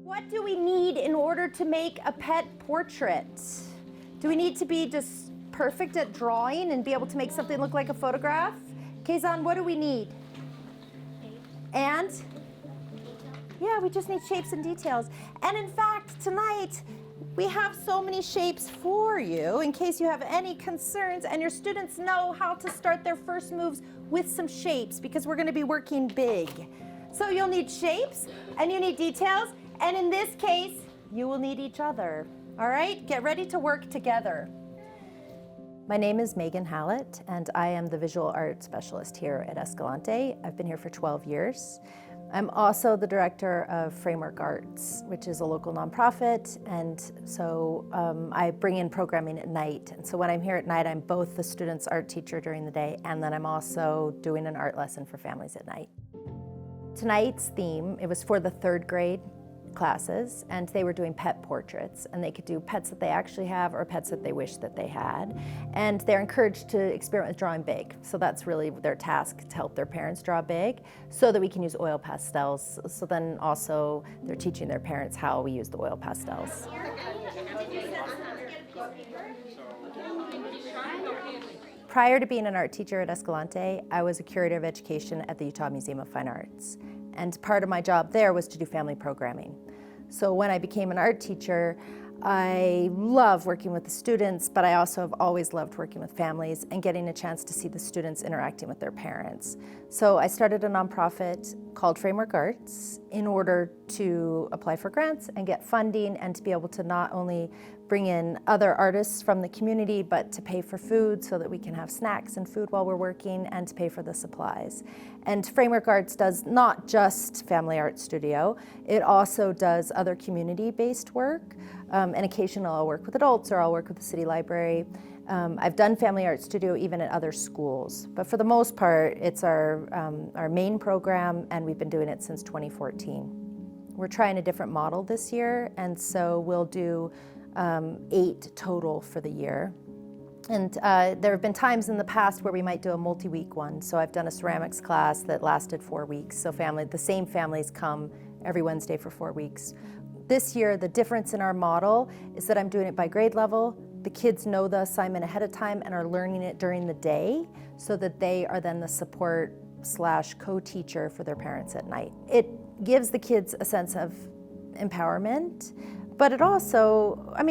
What do we need in order to make a pet portrait? Do we need to be just perfect at drawing and be able to make something look like a photograph? Kazan, what do we need? And? Yeah, we just need shapes and details. And in fact, tonight, we have so many shapes for you in case you have any concerns and your students know how to start their first moves with some shapes because we're going to be working big. So you'll need shapes and you need details, and in this case, you will need each other. All right, get ready to work together. My name is Megan Hallett, and I am the visual art specialist here at Escalante. I've been here for 12 years. I'm also the director of Framework Arts, which is a local nonprofit, and so I bring in programming at night. And so when I'm here at night, I'm both the student's art teacher during the day, and then I'm also doing an art lesson for families at night. Tonight's theme, it was for the third grade classes, and they were doing pet portraits, and they could do pets that they actually have or pets that they wish that they had. And they're encouraged to experiment with drawing big. So that's really their task, to help their parents draw big so that we can use oil pastels. So then also they're teaching their parents how we use the oil pastels. Prior to being an art teacher at Escalante, I was a curator of education at the Utah Museum of Fine Arts. And part of my job there was to do family programming. So when I became an art teacher, I love working with the students, but I also have always loved working with families and getting a chance to see the students interacting with their parents. So I started a nonprofit called Framework Arts in order to apply for grants and get funding and to be able to not only bring in other artists from the community, but to pay for food so that we can have snacks and food while we're working and to pay for the supplies. And Framework Arts does not just family art studio, it also does other community-based work. And occasionally I'll work with adults or I'll work with the city library. I've done family art studio even at other schools, but for the most part, it's our main program, and we've been doing it since 2014. We're trying a different model this year, and so we'll do 8 total for the year. And there have been times in the past where we might do a multi-week one. So I've done a ceramics class that lasted 4 weeks. So the same families come every Wednesday for 4 weeks. This year, the difference in our model is that I'm doing it by grade level. The kids know the assignment ahead of time and are learning it during the day so that they are then the support/co-teacher for their parents at night. It gives the kids a sense of empowerment, but it also, I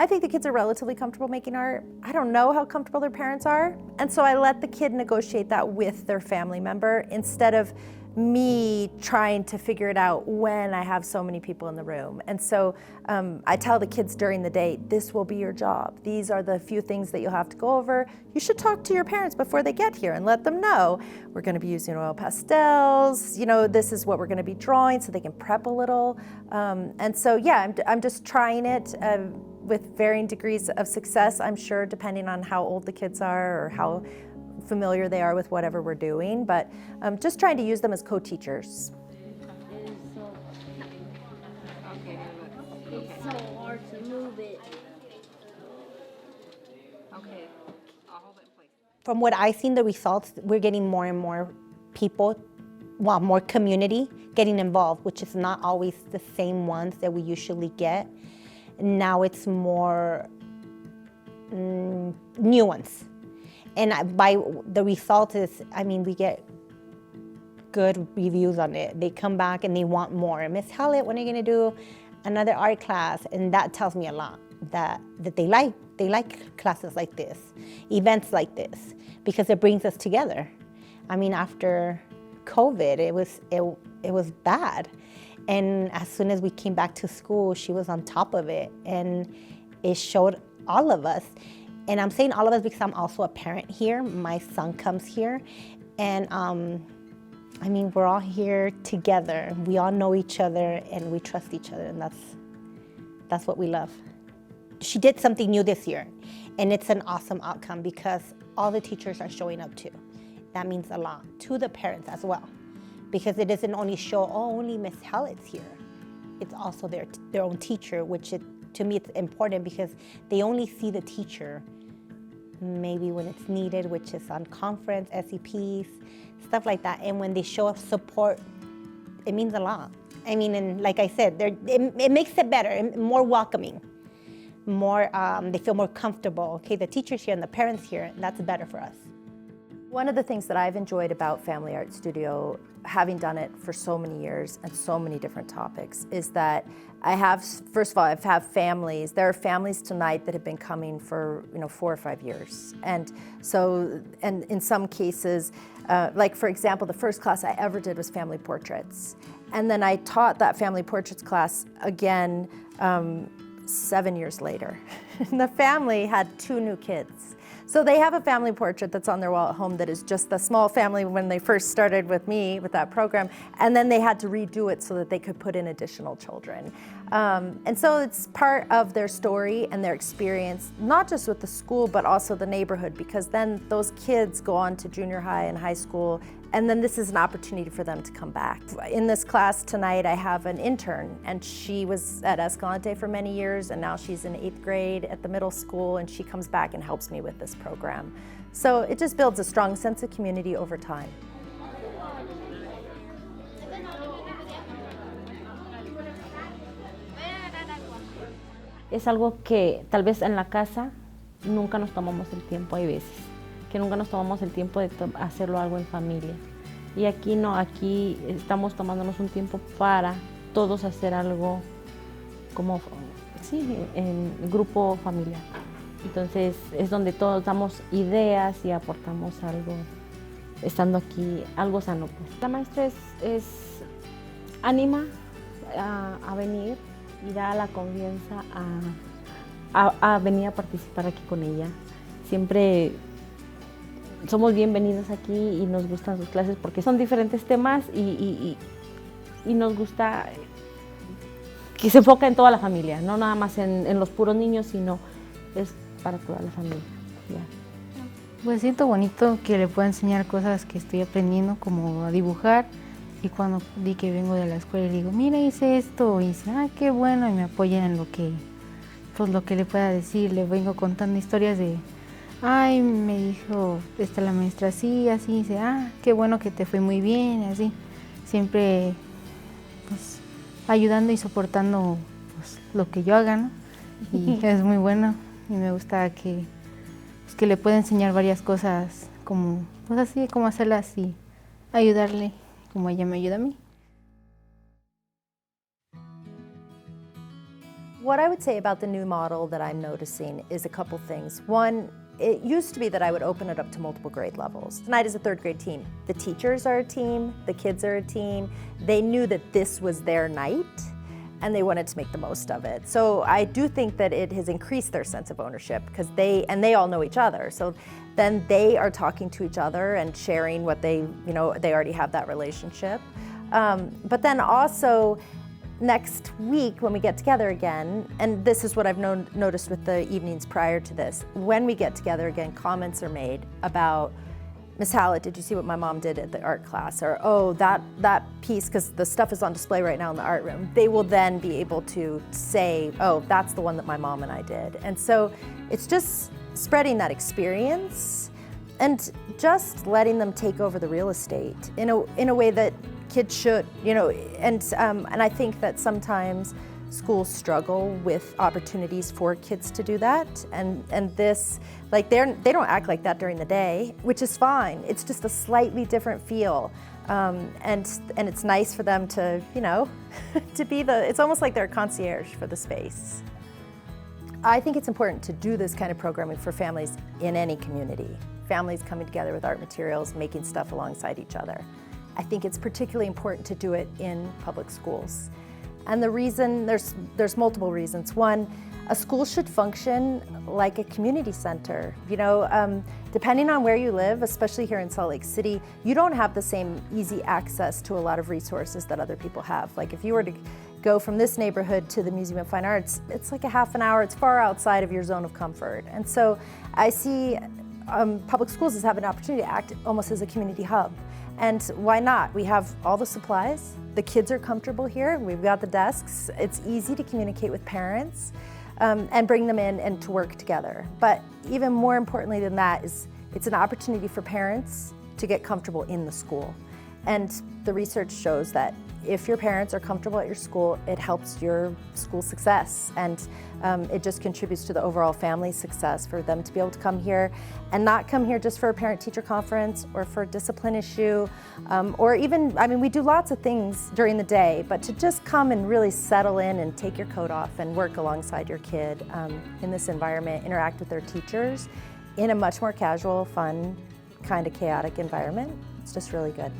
think the kids are relatively comfortable making art. I don't know how comfortable their parents are, and so I let the kid negotiate that with their family member instead of me trying to figure it out when I have so many people in the room. And so I tell the kids during the day, this will be your job. These are the few things that you'll have to go over. You should talk to your parents before they get here and let them know. We're gonna be using oil pastels, this is what we're gonna be drawing so they can prep a little. And so yeah, I'm just trying it with varying degrees of success, I'm sure, depending on how old the kids are or how familiar they are with whatever we're doing, but just trying to use them as co-teachers. It's so hard to move it. Okay, I'll hold it in place. From what I've seen, the results, we're getting more and more people, more community getting involved, which is not always the same ones that we usually get. Now it's more new ones. And by the result is, we get good reviews on it. They come back and they want more. Miss Hallett, when are you gonna do another art class? And that tells me a lot, that they like classes like this, events like this, because it brings us together. After COVID, it was bad. And as soon as we came back to school, she was on top of it, and it showed all of us. And I'm saying all of us because I'm also a parent here. My son comes here, and we're all here together. We all know each other, and we trust each other, and that's what we love. She did something new this year, and it's an awesome outcome because all the teachers are showing up too. That means a lot to the parents as well, because it doesn't only show, only Miss Hallett's here. It's also their own teacher, which to me it's important because they only see the teacher maybe when it's needed, which is on conference, SEPs, stuff like that. And when they show up support, it means a lot. I mean, and like I said, it makes it better, and more welcoming, more, they feel more comfortable. Okay, the teachers here and the parents here, and that's better for us. One of the things that I've enjoyed about Family Art Studio, having done it for so many years and so many different topics, is that I have, first of all, I've had families. There are families tonight that have been coming for 4 or 5 years, and so, and in some cases, like for example, the first class I ever did was family portraits, and then I taught that family portraits class again 7 years later. The family had 2 new kids. So they have a family portrait that's on their wall at home that is just the small family when they first started with me with that program, and then they had to redo it so that they could put in additional children. And so it's part of their story and their experience, not just with the school, but also the neighborhood, because then those kids go on to junior high and high school, and then this is an opportunity for them to come back. In this class tonight, I have an intern, and she was at Escalante for many years, and now she's in 8th grade at the middle school, and she comes back and helps me with this program. So it just builds a strong sense of community over time. Es algo que tal vez en la casa nunca nos tomamos el tiempo, hay veces, que nunca nos tomamos el tiempo de hacerlo algo en familia. Y aquí no, aquí estamos tomándonos un tiempo para todos hacer algo como, sí, en grupo familiar. Entonces es donde todos damos ideas y aportamos algo, estando aquí, algo sano, pues. La maestra anima a venir y da la confianza a venir a participar aquí con ella. Siempre somos bienvenidos aquí y nos gustan sus clases porque son diferentes temas y nos gusta que se enfoca en toda la familia, no nada más en los puros niños, sino es para toda la familia. Ya. Pues siento bonito que le pueda enseñar cosas que estoy aprendiendo, como a dibujar. Y cuando di que vengo de la escuela y le digo, mira, hice esto, y dice, ah, qué bueno, y me apoya en lo que le pueda decir. Le vengo contando historias de, ay, me dijo la maestra así, así, y dice, ah, qué bueno que te fue muy bien, así. Siempre, pues, ayudando y soportando, pues, lo que yo haga, ¿no? Y es muy bueno, y me gusta que le pueda enseñar varias cosas, como, pues así, como hacerlas y ayudarle, como ella me ayuda a mí. What I would say about the new model that I'm noticing is a couple things. One, it used to be that I would open it up to multiple grade levels. Tonight is a 3rd grade team. The teachers are a team, the kids are a team. They knew that this was their night, and they wanted to make the most of it. So I do think that it has increased their sense of ownership, because they all know each other. So then they are talking to each other and sharing what they already have that relationship. But then also next week when we get together again, and this is what I've noticed with the evenings prior to this, when we get together again, comments are made about, Miss Hallett, did you see what my mom did at the art class? Or, oh, that piece, because the stuff is on display right now in the art room. They will then be able to say, oh, that's the one that my mom and I did. And so it's just spreading that experience and just letting them take over the real estate in a way that kids should, and I think that sometimes schools struggle with opportunities for kids to do that, and this, like, they don't act like that during the day, which is fine. It's just a slightly different feel, and it's nice for them to, to be it's almost like they're a concierge for the space. I think it's important to do this kind of programming for families in any community. Families coming together with art materials, making stuff alongside each other. I think it's particularly important to do it in public schools. And the reason, there's multiple reasons. One, a school should function like a community center. Depending on where you live, especially here in Salt Lake City, you don't have the same easy access to a lot of resources that other people have. Like if you were to go from this neighborhood to the Museum of Fine Arts, it's like a half an hour, it's far outside of your zone of comfort. And so I see public schools as having an opportunity to act almost as a community hub. And why not? We have all the supplies, the kids are comfortable here, we've got the desks, it's easy to communicate with parents and bring them in and to work together. But even more importantly than that is it's an opportunity for parents to get comfortable in the school. And the research shows that if your parents are comfortable at your school, it helps your school success, and it just contributes to the overall family success for them to be able to come here and not come here just for a parent-teacher conference or for a discipline issue, or even, I mean, we do lots of things during the day, but to just come and really settle in and take your coat off and work alongside your kid in this environment, interact with their teachers in a much more casual, fun, kind of chaotic environment. It's just really good.